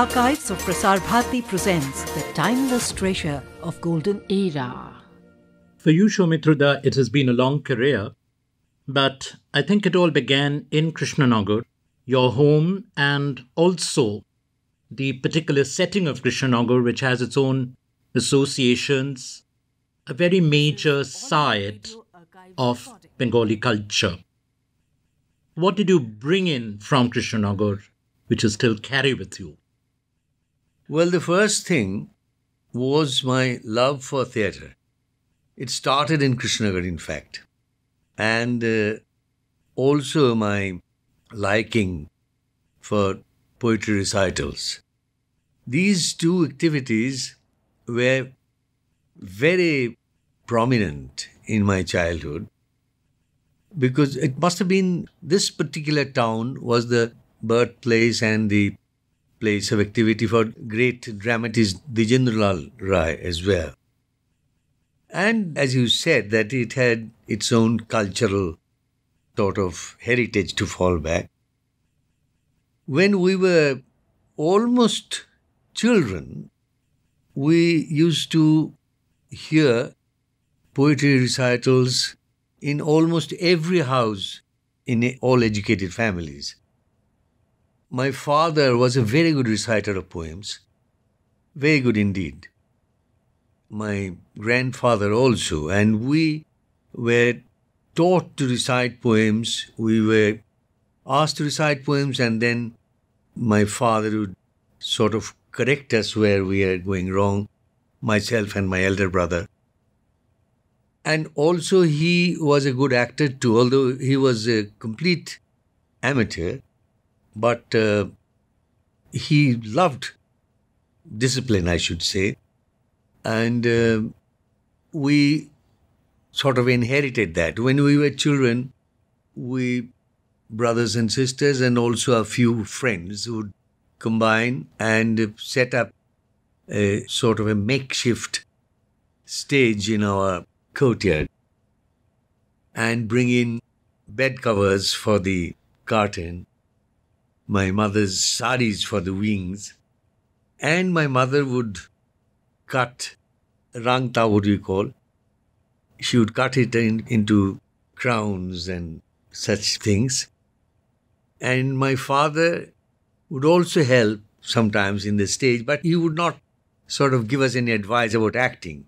Archives of Prasar Bharati presents the timeless treasure of golden era. For you, Shaumitruda, it has been a long career, but I think it all began in Krishnanagar, your home, and also the particular setting of Krishnanagar, which has its own associations, a very major site of Bengali culture. What did you bring in from Krishnanagar, which you still carry with you? Well, the first thing was my love for theatre. It started in Krishnanagar, in fact. And also my liking for poetry recitals. These two activities were very prominent in my childhood because it must have been this particular town was the birthplace and the place of activity for great dramatist Dijendralal Rai as well. And as you said, that it had its own cultural sort of heritage to fall back. When we were almost children, we used to hear poetry recitals in almost every house in all educated families. My father was a very good reciter of poems, very good indeed. My grandfather also, and we were taught to recite poems. We were asked to recite poems, and then my father would sort of correct us where we are going wrong, myself and my elder brother. And also he was a good actor too, although he was a complete amateur, but he loved discipline, I should say. And we sort of inherited that. When we were children, we, brothers and sisters, and also a few friends, would combine and set up a sort of a makeshift stage in our courtyard and bring in bed covers for the curtain, my mother's saris for the wings, and my mother would cut rangta, what we call. She would cut it into crowns and such things. And my father would also help sometimes in the stage, but he would not sort of give us any advice about acting.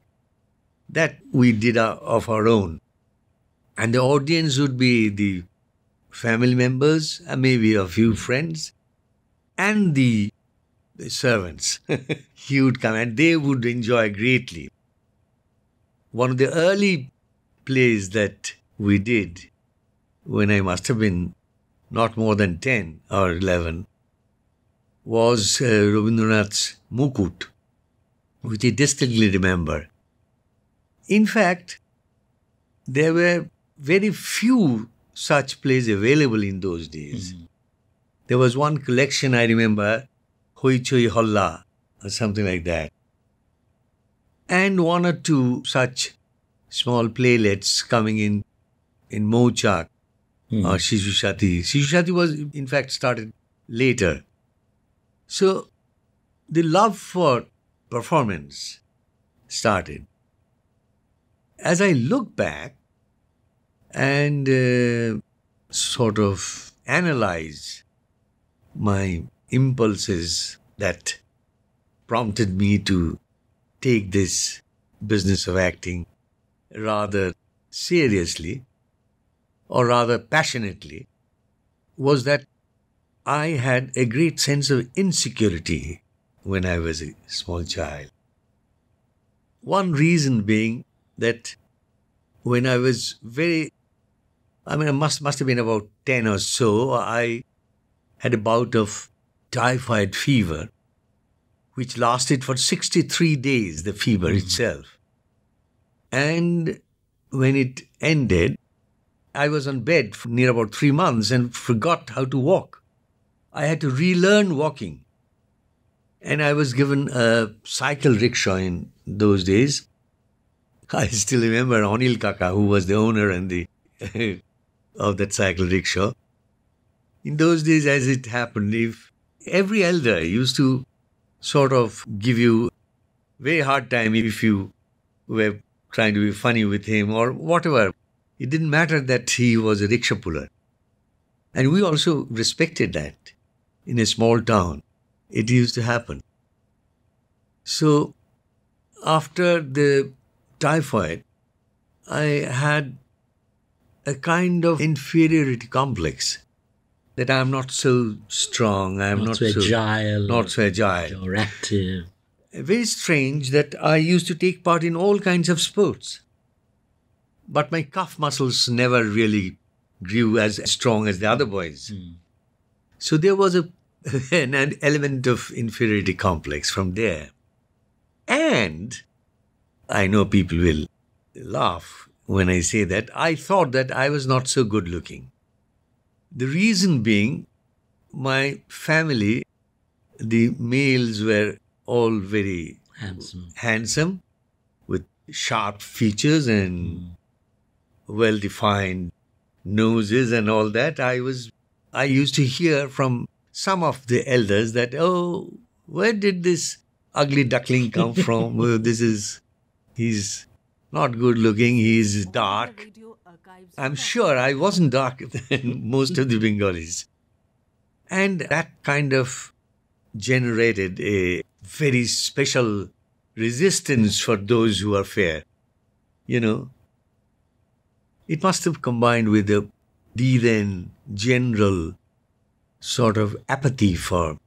That we did of our own. And the audience would be the family members, maybe a few friends, and the servants. He would come and they would enjoy greatly. One of the early plays that we did when I must have been not more than 10 or 11 was Rabindranath's Mukut, which I distinctly remember. In fact, there were very few such plays available in those days. Mm-hmm. There was one collection I remember, Hoi Choi Holla, or something like that. And one or two such small playlets coming in Mouchak or Shishushati. Shishushati was, in fact, started later. So, the love for performance started. As I look back and sort of analyze my impulses that prompted me to take this business of acting rather seriously or rather passionately, was that I had a great sense of insecurity when I was a small child. One reason being that when I was I must have been about 10 or so, I had a bout of typhoid fever, which lasted for 63 days, the fever itself. And when it ended, I was on bed for near about 3 months and forgot how to walk. I had to relearn walking. And I was given a cycle rickshaw in those days. I still remember Anil Kaka, who was the owner and the of that cycle rickshaw. In those days, as it happened, if every elder used to sort of give you very hard time if you were trying to be funny with him or whatever. It didn't matter that he was a rickshaw puller. And we also respected that in a small town. It used to happen. So after the typhoid, I had a kind of inferiority complex that I'm not so strong, I'm not so agile, not so agile, or active. Very strange that I used to take part in all kinds of sports. But my calf muscles never really grew as strong as the other boys. So there was an element of inferiority complex from there. And I know people will laugh when I say that. I thought that I was not so good looking. The reason being, my family, the males were all very handsome with sharp features and well-defined noses and all that. I used to hear from some of the elders that, oh, where did this ugly duckling come from? He's not good looking, he's dark. I'm sure I wasn't darker than most of the Bengalis. And that kind of generated a very special resistance for those who are fair. You know, it must have combined with the then general sort of apathy for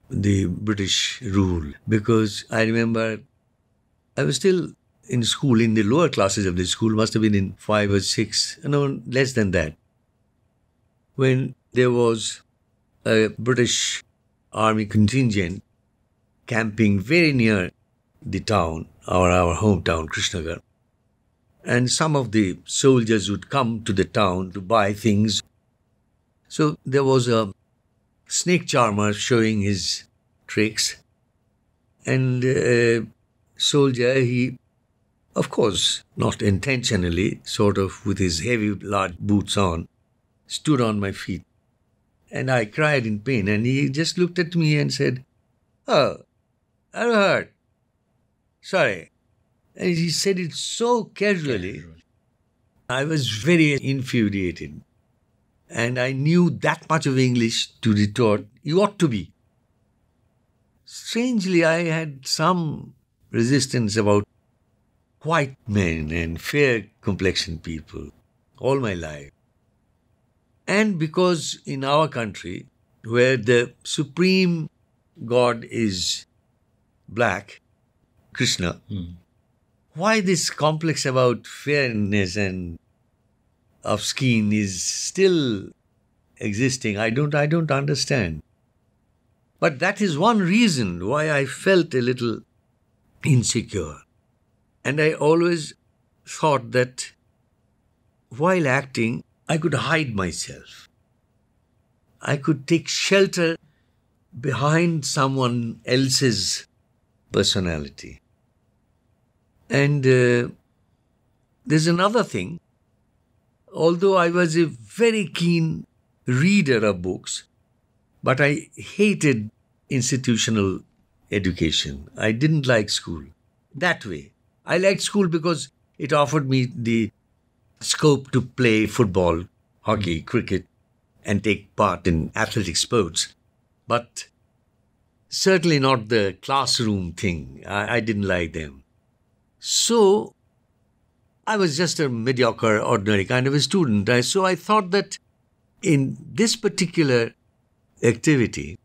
the British rule. Because I remember I was still in school, in the lower classes of the school, must have been in 5 or 6, no, less than that, when there was a British army contingent camping very near the town, our hometown, Krishnagar. And some of the soldiers would come to the town to buy things. So there was a snake charmer showing his tricks. And a soldier, he, of course, not intentionally, sort of with his heavy, large boots on, stood on my feet. And I cried in pain. And he just looked at me and said, "Oh, I'm hurt. Sorry." And he said it so casually. I was very infuriated. And I knew that much of English to retort, "You ought to be." Strangely, I had some resistance about white men and fair complexioned people all my life. And because in our country, where the supreme God is black, Krishna, why this complex about fairness and of skin is still existing, I don't understand. But that is one reason why I felt a little insecure. And I always thought that while acting, I could hide myself. I could take shelter behind someone else's personality. And there's another thing. Although I was a very keen reader of books, but I hated institutional education. I didn't like school that way. I liked school because it offered me the scope to play football, hockey, cricket, and take part in athletic sports. But certainly not the classroom thing. I didn't like them. So I was just a mediocre, ordinary kind of a student. So I thought that in this particular activity,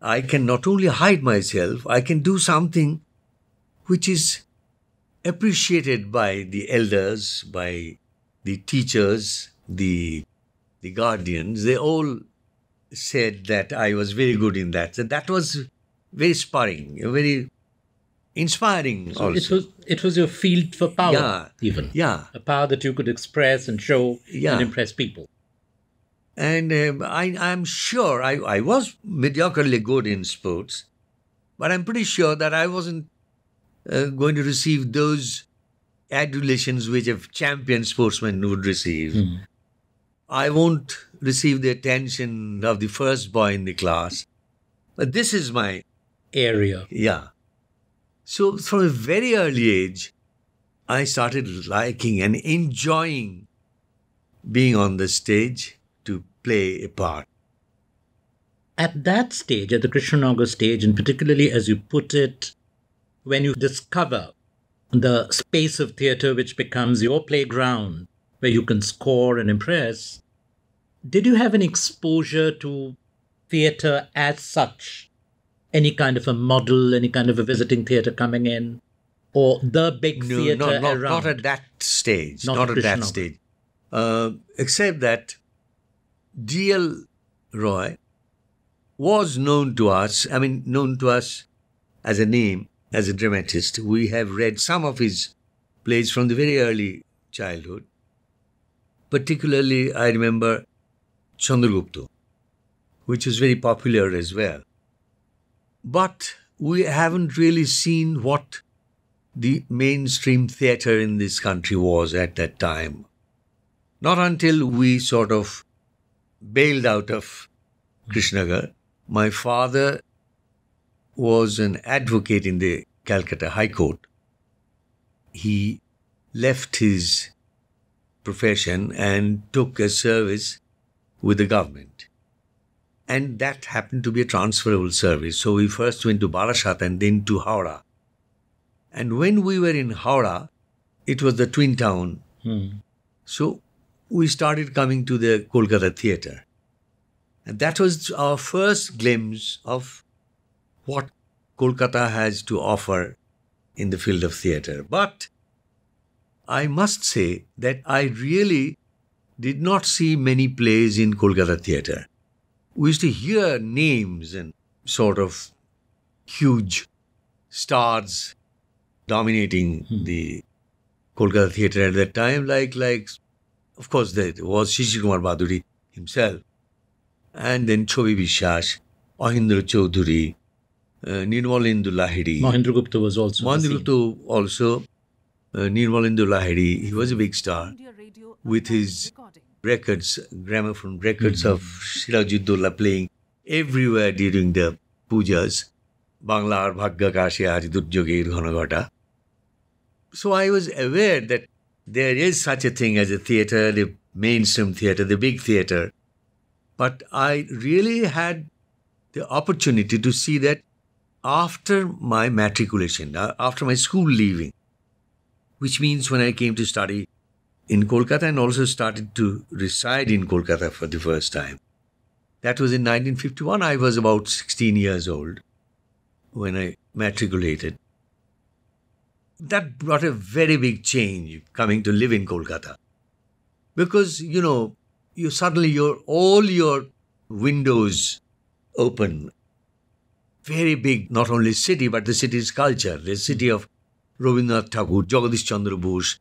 I can not only hide myself, I can do something which is appreciated by the elders, by the teachers, the guardians. They all said that I was very good in that. So that was very spurring, very inspiring also. It was your field for power, even. Yeah. A power that you could express and show and impress people. And I'm sure I was mediocrely good in sports, but I'm pretty sure that I wasn't going to receive those adulations which a champion sportsman would receive. I won't receive the attention of the first boy in the class. But this is my area. Yeah. So from a very early age, I started liking and enjoying being on the stage to play a part. At that stage, at the Krishnanagar stage, and particularly as you put it, when you discover the space of theatre which becomes your playground, where you can score and impress, did you have an exposure to theatre as such? Any kind of a model, any kind of a visiting theatre coming in? Or the big No, theatre not around? at that stage. Not Not at at that Krishnanagar. stage. Except that D.L. Roy was known to us, known to us as a name, as a dramatist. We have read some of his plays from the very early childhood. Particularly, I remember Chandragupta, which was very popular as well. But we haven't really seen what the mainstream theatre in this country was at that time. Not until we sort of bailed out of Krishnanagar. My father was an advocate in the Calcutta High Court. He left his profession and took a service with the government. And that happened to be a transferable service. So we first went to Barasat and then to Howrah. And when we were in Howrah, it was the twin town. So we started coming to the Kolkata theatre. And that was our first glimpse of what Kolkata has to offer in the field of theatre. But I must say that I really did not see many plays in Kolkata theatre. We used to hear names and sort of huge stars dominating the Kolkata theatre at that time, like of course there was Shishir Kumar Bhaduri himself, and then Chobi Bishwas, Ahindra Chaudhuri, Nirmalendu Lahiri. Mahendra Gupta was also. Mahendra Gupta also, Nirmalendu Lahiri, he was a big star with his records, gramophone records of Sirajuddaulah playing everywhere during the pujas. Banglar Bhagya Kashi Hari Durjogir Ghanagata. So I was aware that there is such a thing as a theatre, the mainstream theatre, the big theatre. But I really had the opportunity to see that after my matriculation, after my school leaving, which means when I came to study in Kolkata and also started to reside in Kolkata for the first time. That was in 1951. I was about 16 years old when I matriculated. That brought a very big change coming to live in Kolkata. Because, you suddenly all your windows open. Very big, not only city, but the city's culture. The city of Rabindranath Tagore, Jagadish Chandra Bose,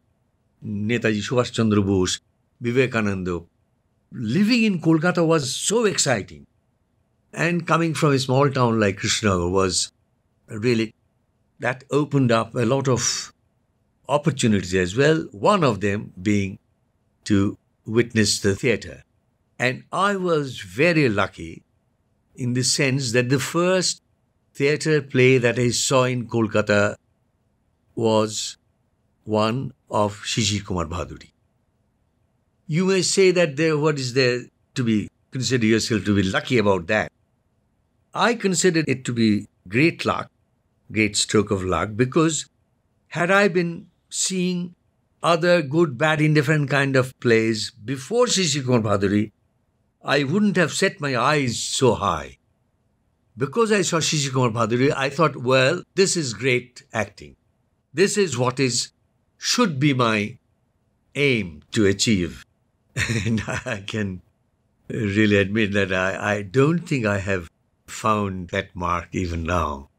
Netaji Subhash Chandra Bose, Vivekananda. Living in Kolkata was so exciting. And coming from a small town like Krishnanagar was really, that opened up a lot of opportunities as well. One of them being to witness the theatre. And I was very lucky in the sense that the first theatre play that I saw in Kolkata was one of Shishir Kumar Bhaduri. You may say that what is there to be, consider yourself to be lucky about that. I consider it to be great luck, great stroke of luck, because had I been seeing other good, bad, indifferent kind of plays before Shishir Kumar Bhaduri, I wouldn't have set my eyes so high. Because I saw Shishir Kumar Bhaduri, I thought, well, this is great acting. This is what should be my aim to achieve. And I can really admit that I don't think I have found that mark even now.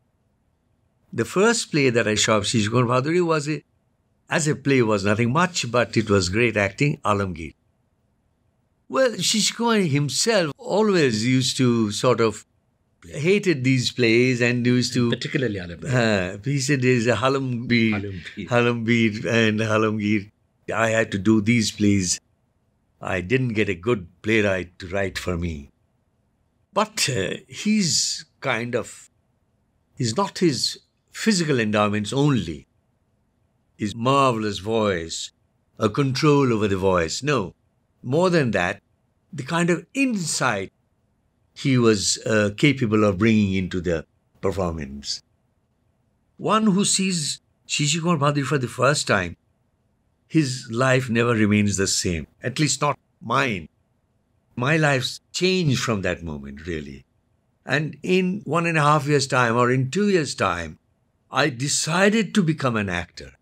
The first play that I saw of Shishir Kumar Bhaduri as a play was nothing much, but it was great acting, Alamgir. Well, Shishir Kumar himself always used to sort of hated these plays and used to... Particularly Alamgir. He said there's a Halamgir and Halamgir. I had to do these plays. I didn't get a good playwright to write for me. But he's is not his physical endowments only, his marvelous voice, a control over the voice. No, more than that, the kind of insight he was capable of bringing into the performance. One who sees Shishi Kumar Bhaduri for the first time, his life never remains the same, at least not mine. My life's changed from that moment, really. And in 1.5 years' time or in 2 years' time, I decided to become an actor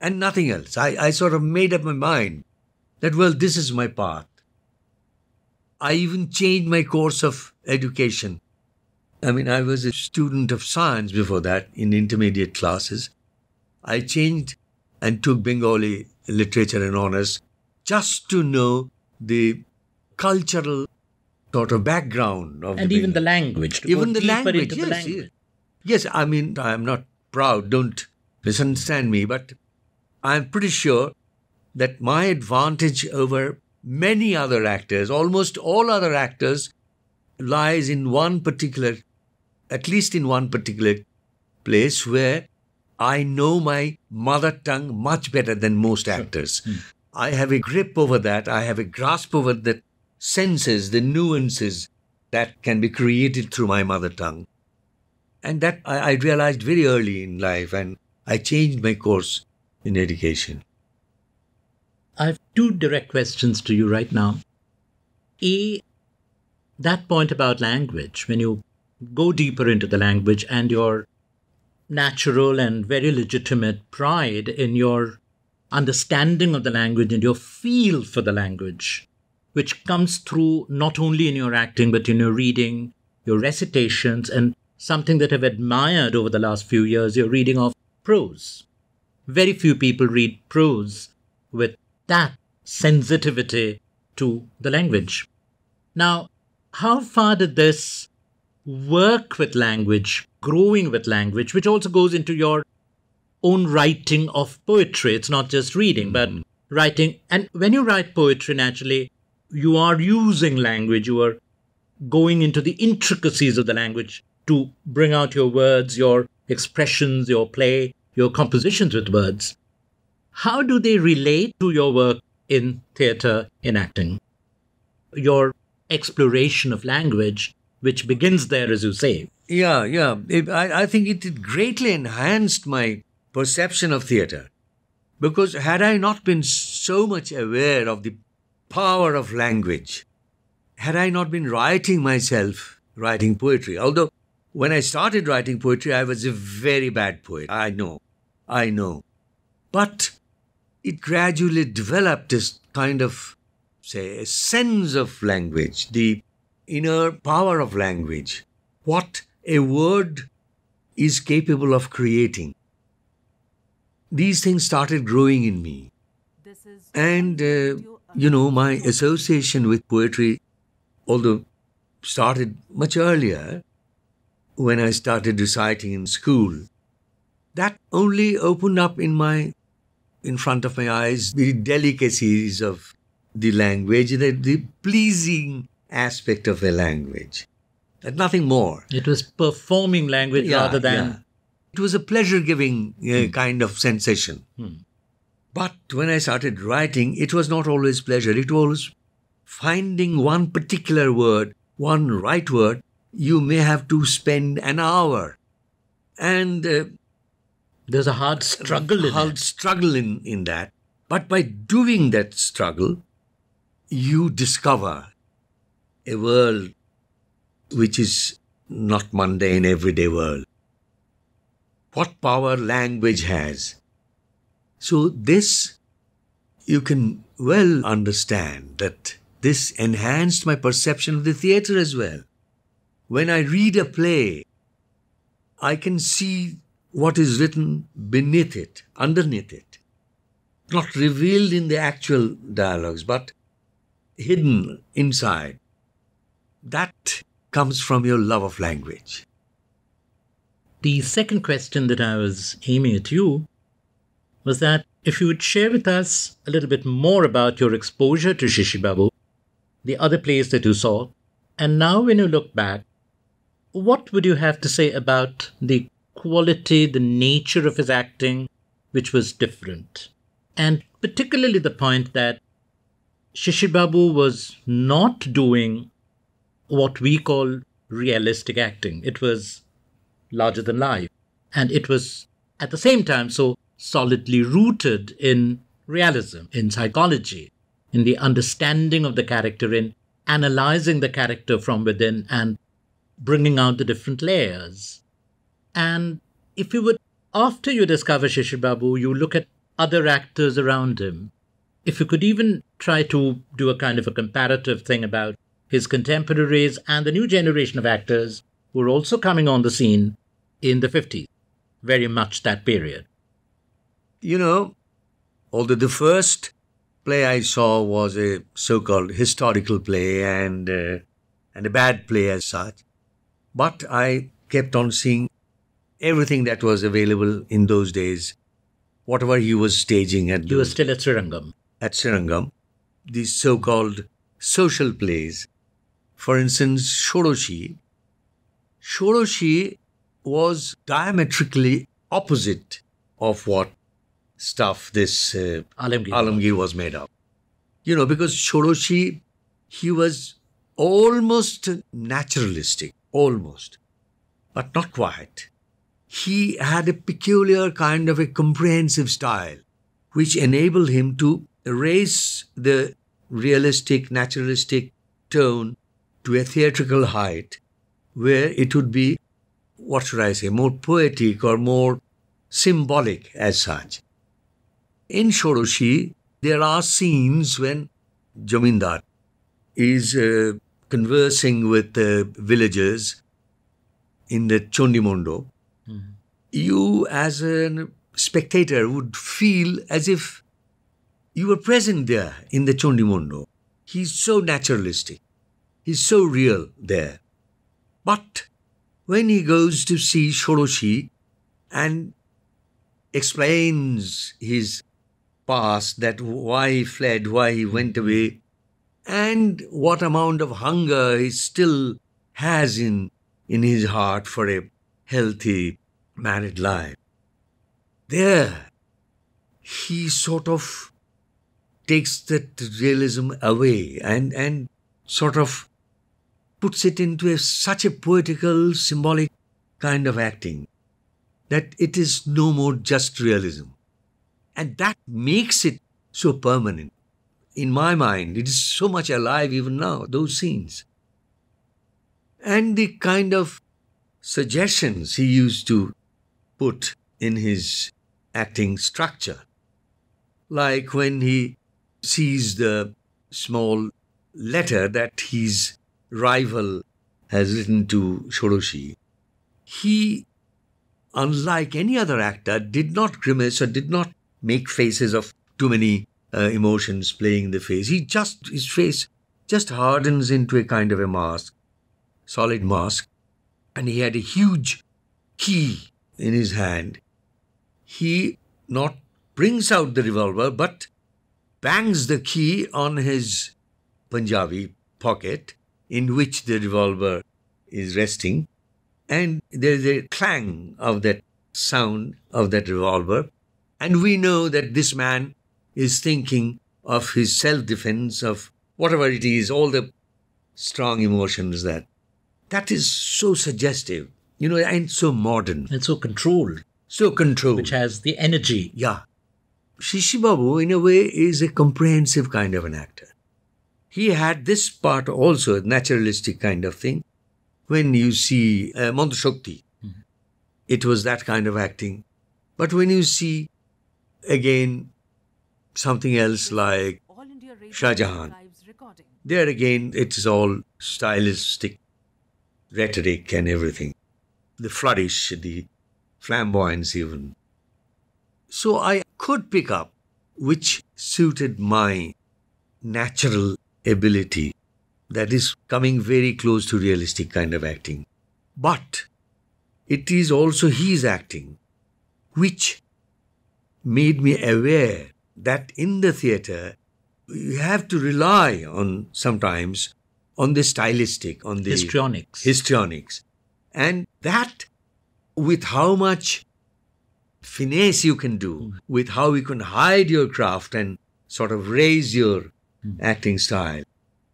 and nothing else. I sort of made up my mind that, well, this is my path. I even changed my course of education. I mean, I was a student of science before that in intermediate classes. I changed and took Bengali literature and honors just to know the cultural sort of background of And even the language. To even go the deeper language, into the yes, language. yes. I mean, I am not proud, don't misunderstand me, but I am pretty sure that my advantage over many other actors, almost all other actors, lies in one particular, at least in one particular place where I know my mother tongue much better than most actors. I have a grip over that. I have a grasp over the senses, the nuances that can be created through my mother tongue. And that I realized very early in life, and I changed my course in education. I have two direct questions to you right now. A, that point about language, when you go deeper into the language and your natural and very legitimate pride in your understanding of the language and your feel for the language, which comes through not only in your acting but in your reading, your recitations, and something that I've admired over the last few years, your reading of prose. Very few people read prose with that sensitivity to the language. Now, how far did this work with language, growing with language, which also goes into your own writing of poetry? It's not just reading, but writing. And when you write poetry, naturally, you are using language, you are going into the intricacies of the language to bring out your words, your expressions, your play, your compositions with words. How do they relate to your work in theatre, in acting? Your exploration of language, which begins there, as you say. Yeah. I think it greatly enhanced my perception of theatre. Because had I not been so much aware of the power of language, had I not been writing poetry, although when I started writing poetry, I was a very bad poet. I know. But it gradually developed this kind of, say, a sense of language, the inner power of language, what a word is capable of creating. These things started growing in me. And, my association with poetry, although started much earlier, when I started reciting in school, that only opened up in front of my eyes the delicacies of the language, the pleasing aspect of the language, and nothing more. It was performing language rather than... Yeah. It was a pleasure-giving kind of sensation. But when I started writing, it was not always pleasure. It was finding one particular word, one right word. You may have to spend an hour. And there's a hard struggle in that. But by doing that struggle, you discover a world which is not mundane, everyday world. What power language has. So this, you can well understand that this enhanced my perception of the theatre as well. When I read a play, I can see what is written beneath it, underneath it. Not revealed in the actual dialogues, but hidden inside. That comes from your love of language. The second question that I was aiming at you was that if you would share with us a little bit more about your exposure to Shishi Babu, the other plays that you saw, and now when you look back, what would you have to say about the quality, the nature of his acting, which was different? And particularly the point that Shishir Babu was not doing what we call realistic acting. It was larger than life. And it was at the same time so solidly rooted in realism, in psychology, in the understanding of the character, in analyzing the character from within and bringing out the different layers. And if you would, after you discover Shishir Babu, you look at other actors around him, if you could even try to do a kind of a comparative thing about his contemporaries and the new generation of actors who were also coming on the scene in the 50s, very much that period. You know, although the first play I saw was a so-called historical play and a bad play as such, but I kept on seeing everything that was available in those days, whatever he was staging at. You were still at Srirangam. At Srirangam, these so-called social plays. For instance, Shoroshi. Shoroshi was diametrically opposite of what stuff this Alamgir was made of. You know, because Shoroshi, he was almost naturalistic, almost, but not quite. He had a peculiar kind of a comprehensive style, which enabled him to raise the realistic, naturalistic tone to a theatrical height, where it would be, what should I say, more poetic or more symbolic as such. In Shoroshi, there are scenes when Jamindar is conversing with the villagers in the Chondimondo. Mm-hmm. You, as a spectator, would feel as if you were present there in the Chondimondo. He's so naturalistic. He's so real there. But when he goes to see Shoroshi and explains his past, that why he fled, why he went away, and what amount of hunger he still has in his heart for a healthy married life, there he sort of takes that realism away and sort of puts it into such a poetical, symbolic kind of acting that it is no more just realism. And that makes it so permanent. In my mind, it is so much alive even now, those scenes. And the kind of suggestions he used to put in his acting structure, like when he sees the small letter that his rival has written to Shoroshi, he, unlike any other actor, did not grimace or did not make faces of too many emotions playing the face. His face just hardens into a kind of a mask, solid mask, and he had a huge key in his hand. He not brings out the revolver, but bangs the key on his Punjabi pocket in which the revolver is resting, and there is a clang of that sound of that revolver, and we know that this man is thinking of his self-defense, of whatever it is, all the strong emotions that is so suggestive, you know, and so modern. And so controlled. So controlled. Which has the energy. Yeah. Shishir Babu, in a way, is a comprehensive kind of an actor. He had this part also, a naturalistic kind of thing. When you see Montashokti, it was that kind of acting. But when you see, again, something else like Shah Jahan, there again, it's all stylistic rhetoric and everything. The flourish, the flamboyance even. So I could pick up which suited my natural ability, that is coming very close to realistic kind of acting. But it is also his acting which made me aware that in the theatre you have to rely on sometimes on the stylistic, on the histrionics. And that, with how much finesse you can do, with how you can hide your craft and sort of raise your acting style,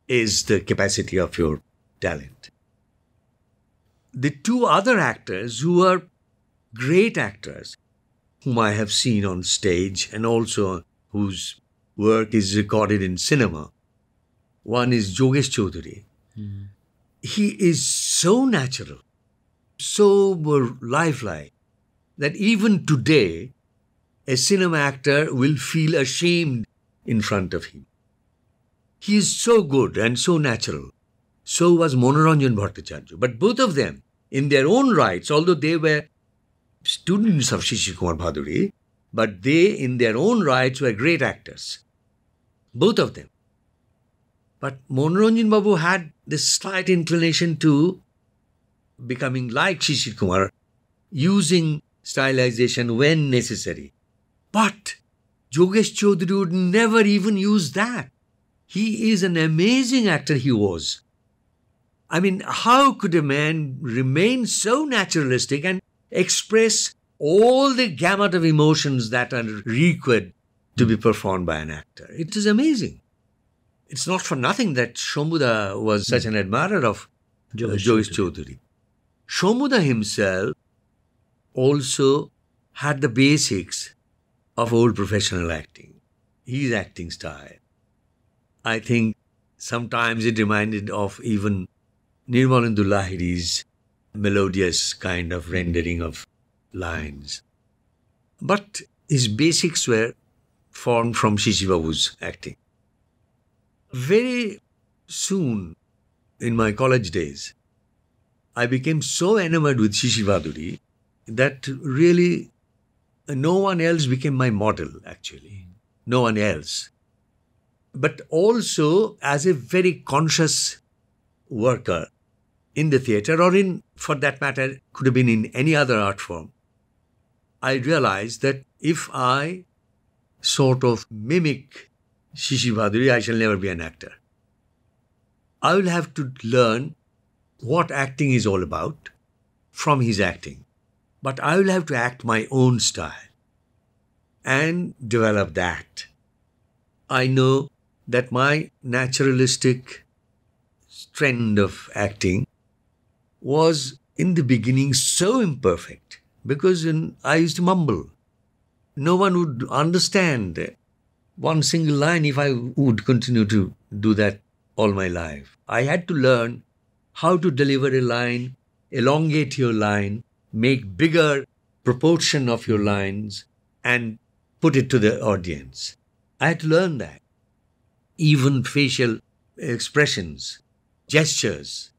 is the capacity of your talent. The two other actors who are great actors, whom I have seen on stage and also whose work is recorded in cinema, one is Yogesh Chaudhary. He is so natural, so lifelike, that even today, a cinema actor will feel ashamed in front of him. He is so good and so natural. So was Manoranjan Bhattacharya. But both of them, in their own rights, although they were students of Shishir Kumar Bhaduri, but they, in their own rights, were great actors. Both of them. But Manoranjan Babu had this slight inclination to becoming like Shishir Kumar, using stylization when necessary. But Yogesh Chaudhary would never even use that. He is an amazing actor, he was. I mean, how could a man remain so naturalistic and express all the gamut of emotions that are required to be performed by an actor? It is amazing. It's not for nothing that Shomuda was such an admirer of Yogesh Chaudhary. Shomuda himself also had the basics of old professional acting. His acting style, I think, sometimes it reminded of even Nirmalendu Lahiri's melodious kind of rendering of lines. But his basics were formed from Shishir Babu's acting. Very soon, in my college days, I became so enamored with Shishir Bhaduri that really no one else became my model, actually. No one else. But also, as a very conscious worker in the theatre, or in, for that matter, could have been in any other art form, I realized that if I sort of mimic Shishir Bhaduri, I shall never be an actor. I will have to learn what acting is all about from his acting. But I will have to act my own style and develop that. I know that my naturalistic trend of acting was in the beginning so imperfect because I used to mumble. No one would understand one single line if I would continue to do that all my life. I had to learn how to deliver a line, elongate your line, make bigger proportion of your lines and put it to the audience. I had to learn that. Even facial expressions, gestures,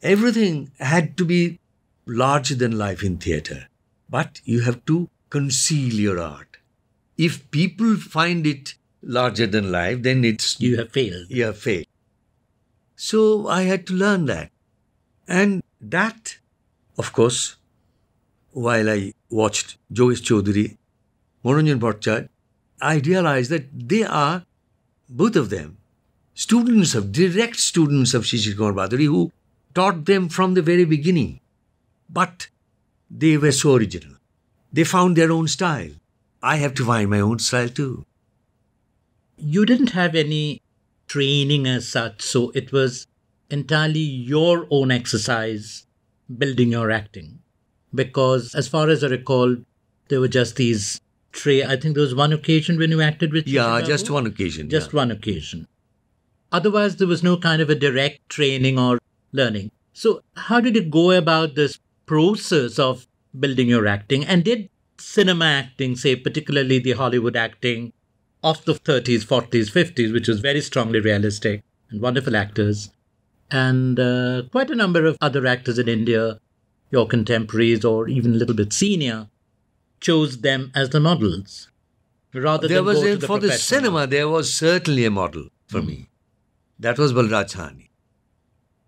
everything had to be larger than life in theatre. But you have to conceal your art. If people find it larger than life, then it's... You have failed. You have failed. So I had to learn that. And that, of course, while I watched Yogesh Chaudhary, Manoranjan Bhattacharya, I realized that they are, both of them, direct students of Shishir Kumar Bhaduri, who taught them from the very beginning. But they were so original. They found their own style. I have to find my own style too. You didn't have any training as such, so it was entirely your own exercise building your acting. Because as far as I recall, there were just these I think there was one occasion when you acted with Yeah, Shishir Babu? just one occasion. Just one occasion. Otherwise, there was no kind of a direct training or learning. So how did you go about this process of building your acting? And did cinema acting, say particularly the Hollywood acting of the 30s, 40s, 50s, which was very strongly realistic and wonderful actors, and quite a number of other actors in India, your contemporaries or even a little bit senior, chose them as the models rather than go to the for the professional. cinema, there was certainly a model for me. That was Balraj Sahni.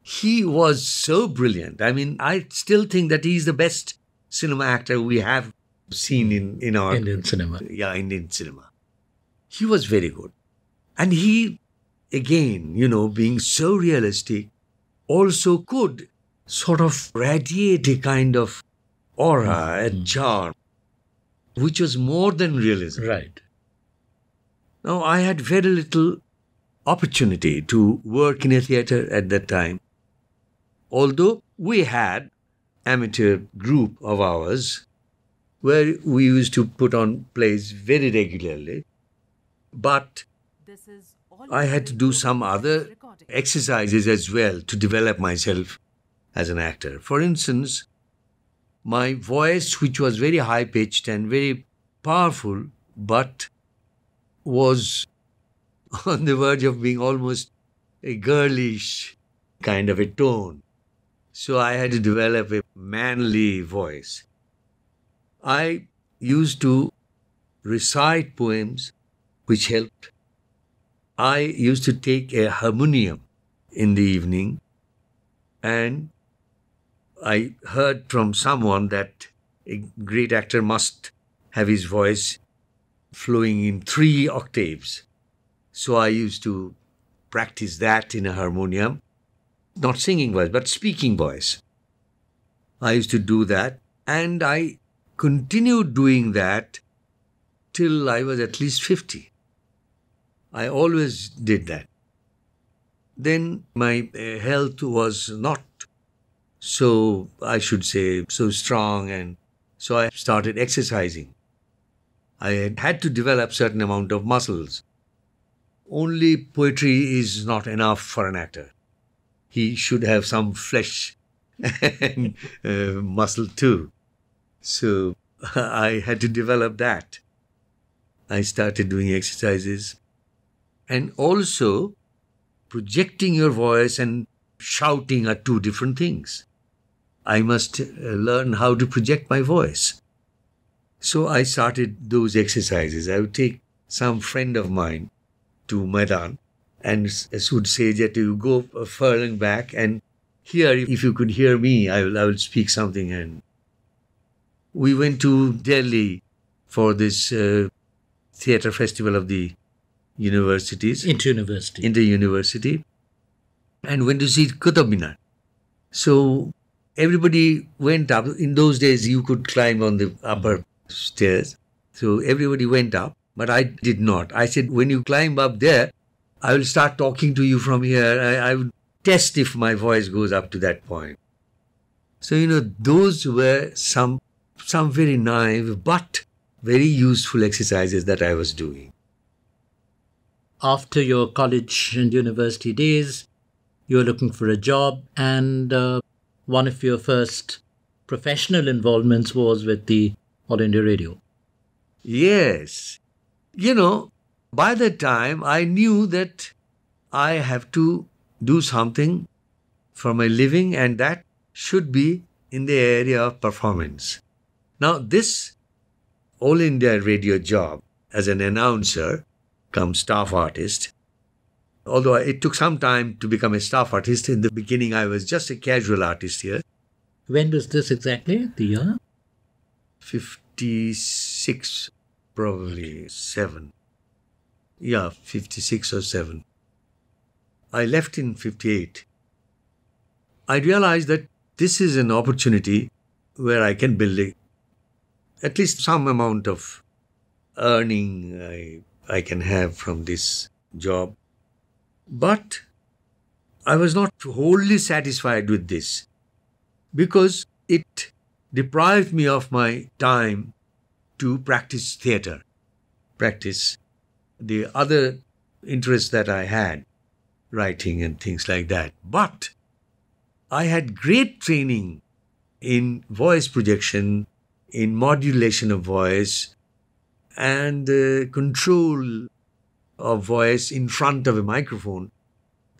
He was so brilliant. I mean, I still think that he's the best cinema actor we have seen in our... Indian cinema. Yeah, Indian cinema. He was very good. And he, again, being so realistic, also could sort of radiate a kind of aura, a charm, which was more than realism. Right. Now, I had very little opportunity to work in a theatre at that time. Although we had amateur group of ours where we used to put on plays very regularly, but I had to do some other exercises as well to develop myself as an actor. For instance, my voice, which was very high-pitched and very powerful, but was on the verge of being almost a girlish kind of a tone. So I had to develop a manly voice. I used to recite poems, which helped. I used to take a harmonium in the evening, and I heard from someone that a great actor must have his voice flowing in 3 octaves. So I used to practice that in a harmonium, not singing voice, but speaking voice. I used to do that, and I continued doing that till I was at least 50. I always did that. Then my health was not so, I should say, so strong, and so I started exercising. I had to develop certain amount of muscles. Only poetry is not enough for an actor. He should have some flesh and muscle too. So I had to develop that. I started doing exercises. And also, projecting your voice and shouting are 2 different things. I must learn how to project my voice. So I started those exercises. I would take some friend of mine to Maidan and would say that you go a furlong back and here, if you could hear me, I will speak something. And we went to Delhi for this theatre festival of the universities. Inter-university. And went to see Qutub Minar. So everybody went up. In those days, you could climb on the upper stairs. So everybody went up, but I did not. I said, when you climb up there, I will start talking to you from here. I would test if my voice goes up to that point. So, those were some very naive but very useful exercises that I was doing. After your college and university days, you were looking for a job, and one of your first professional involvements was with the All India Radio. Yes. By that time, I knew that I have to do something for my living, and that should be in the area of performance. Now, this All India Radio job as an announcer come staff artist. Although it took some time to become a staff artist. In the beginning, I was just a casual artist here. When was this exactly, the year? 56, probably 7. Yeah, 56 or 7. I left in 58. I realized that this is an opportunity where I can build at least some amount of earning I can have from this job. But I was not wholly satisfied with this because it deprived me of my time to practice theatre, practice the other interests that I had, writing and things like that. But I had great training in voice projection, in modulation of voice, and control of voice in front of a microphone.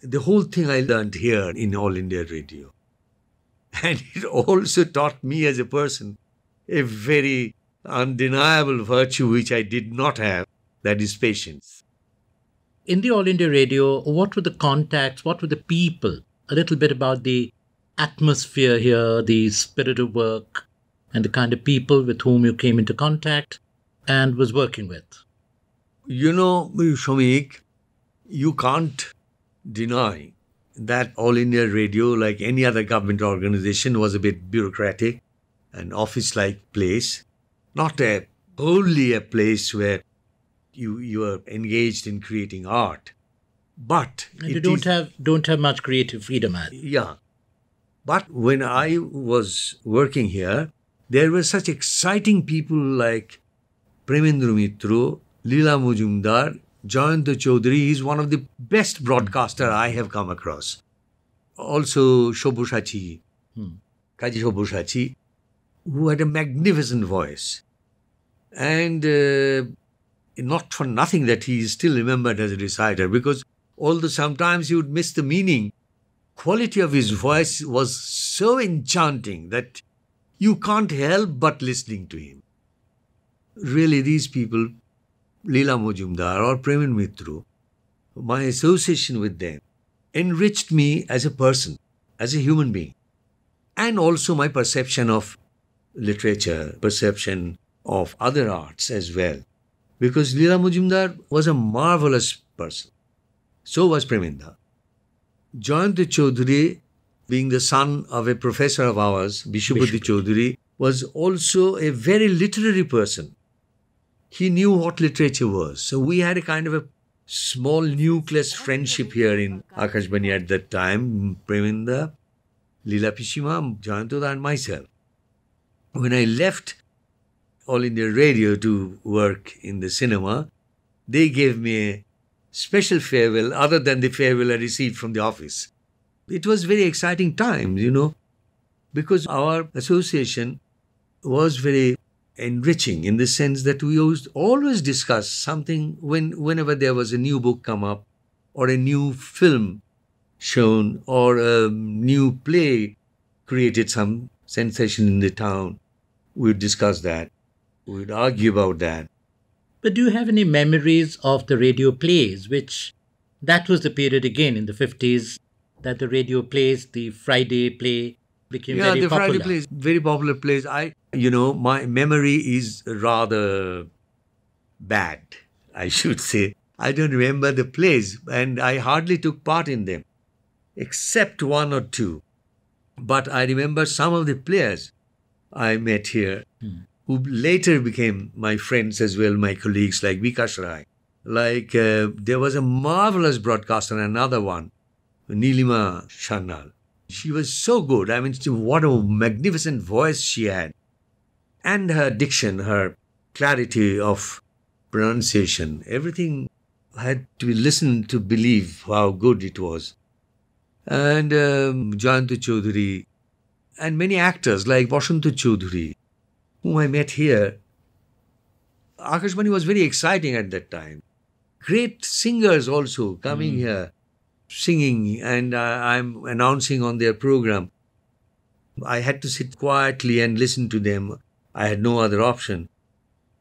The whole thing I learned here in All India Radio. And it also taught me as a person a very undeniable virtue which I did not have, that is patience. In the All India Radio, what were the contacts, what were the people? A little bit about the atmosphere here, the spirit of work, and the kind of people with whom you came into contact and was working with. Shamik, you can't deny that All India Radio, like any other government organization, was a bit bureaucratic, an office-like place, not wholly a place where you are engaged in creating art. But And you don't have much creative freedom. Yeah. But when I was working here, there were such exciting people like Premindra Mitro, Leela Mujumdar, Jayanta Chaudhary. He's one of the best broadcaster I have come across. Also Shobhushachi, Kaji Shobhushachi, who had a magnificent voice. And not for nothing that he is still remembered as a reciter, because although sometimes you would miss the meaning, quality of his voice was so enchanting that you can't help but listening to him. Really, these people, Leela Mujumdar or Premin Mitru, my association with them enriched me as a person, as a human being, and also my perception of literature, perception of other arts as well. Because Leela Mujumdar was a marvelous person. So was Premindra. Jayanta Chaudhary, being the son of a professor of ours, Bishwapati Chaudhary, was also a very literary person. He knew what literature was. So we had a kind of a small nucleus friendship here in Akashbani at that time. Premindra, Leela Pishima, Jayanta and myself. When I left All India Radio to work in the cinema, they gave me a special farewell other than the farewell I received from the office. It was very exciting times, because our association was very enriching in the sense that we used always discuss something whenever there was a new book come up or a new film shown or a new play created some sensation in the town. We would discuss that. We would argue about that. But do you have any memories of the radio plays, that was the period again in the 50s that the radio plays, the Friday play became very popular. Yeah, the Friday plays, very popular plays. My memory is rather bad, I should say. I don't remember the plays and I hardly took part in them, except one or two. But I remember some of the players I met here who later became my friends as well, my colleagues like Vikas Rai. Like there was a marvelous broadcaster, another one, Nilima Sharnal. She was so good. I mean, what a magnificent voice she had. And her diction, her clarity of pronunciation, everything had to be listened to believe how good it was. And Jayanta Chaudhary and many actors like Vasanta Chaudhary, whom I met here. Akashbani was very exciting at that time. Great singers also coming here, singing, and I'm announcing on their program. I had to sit quietly and listen to them. I had no other option.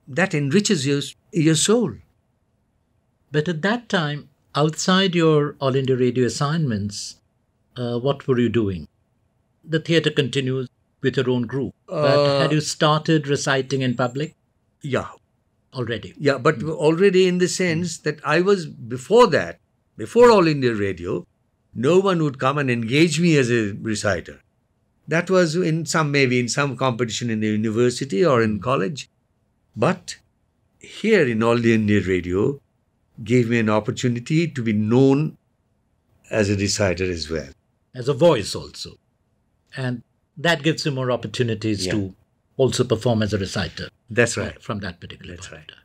That enriches your soul. But at that time, outside your All India Radio assignments, what were you doing? The theatre continues with your own group. But had you started reciting in public? Yeah. Already? Yeah, but already in the sense that I was, before that, before All India Radio, no one would come and engage me as a reciter. That was maybe in some competition in the university or in college. But here in All India Radio gave me an opportunity to be known as a reciter as well. As a voice also. And that gives you more opportunities to also perform as a reciter. That's right. From that particular That's point. right.